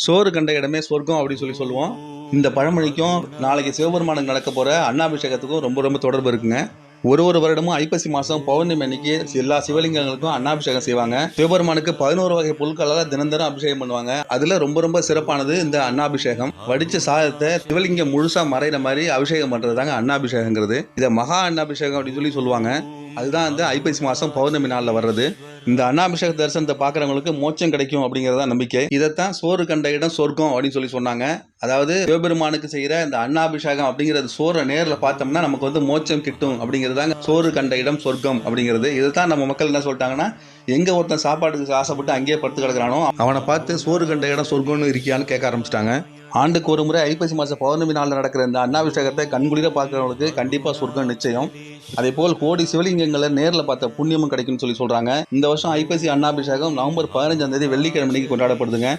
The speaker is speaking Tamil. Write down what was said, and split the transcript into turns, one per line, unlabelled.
சோறு கண்ட இடமே சொர்க்கம் அப்படின்னு சொல்லுவோம். இந்த பழமொழிக்கும் நாளைக்கு சிவபெருமானுக்கு நடக்க போற அன்னாபிஷேகத்துக்கும் ரொம்ப ரொம்ப தொடர்பு இருக்குங்க. ஒரு வருடமும் ஐப்பசி மாசம் பௌர்ணமி அன்னைக்கு எல்லா சிவலிங்கங்களுக்கும் அன்னாபிஷேகம் செய்வாங்க. சிவபெருமானுக்கு 11 வகை பொருட்களால தினந்தரம் அபிஷேகம் பண்ணுவாங்க. அதுல ரொம்ப ரொம்ப சிறப்பானது இந்த அன்னாபிஷேகம். வடிச்ச சாதத்தை சிவலிங்கம் முழுசா மறைகிற மாதிரி அபிஷேகம் பண்றதுதாங்க அன்னாபிஷேகங்கிறது. இதை மகா அன்னாபிஷேகம் அப்படின்னு சொல்லுவாங்க. அதுதான் வந்து ஐப்பசி மாசம் பௌர்ணமி நாள்ல வர்றது. இந்த அன்னாபிஷேக தரிசனத்தை பாக்குறவங்களுக்கு மோட்சம் கிடைக்கும் அப்படிங்கறத நம்பிக்கை. இதைத்தான் சோறு கண்ட இடம் சொர்க்கம் அப்படின்னு சொன்னாங்க. அதாவது சிவபெருமானுக்கு செய்யற இந்த அன்னாபிஷேகம் அப்படிங்கிறது சோறை நேரில் பார்த்தோம்னா நமக்கு வந்து மோட்சம் கிட்டும் அப்படிங்கிறதாங்க சோறு கண்ட இடம் சொர்க்கம் அப்படிங்கிறது. இதைத்தான் நம்ம மக்கள் என்ன சொல்லிட்டாங்கன்னா, எங்க ஒருத்தன் சாப்பாட்டுக்கு ஆசைப்பட்டு அங்கேயே படுத்து கிடக்குறானோ அவனை பார்த்து சோறு கண்ட இடம் சொர்க்கம்னு இருக்கியான்னு கேட்க ஆரம்பிச்சிட்டாங்க. ஆண்டுக்கு ஒரு முறை ஐப்பசி மாசம் பௌர்ணமி நாளில் நடக்கிற இந்த அன்னாபிஷேகத்தை கண்குளிர பார்க்கிறவங்களுக்கு கண்டிப்பா சொர்க்கம் நிச்சயம். அதே போல் கோடி சிவலிங்கங்களை நேரில் பார்த்த புண்ணியமும் கிடைக்கும்னு சொல்றாங்க. இந்த வருஷம் ஐப்பசி அன்னாபிஷேகம் நவம்பர் 15 வெள்ளிக்கிழமை கொண்டாடப்படுதுங்க.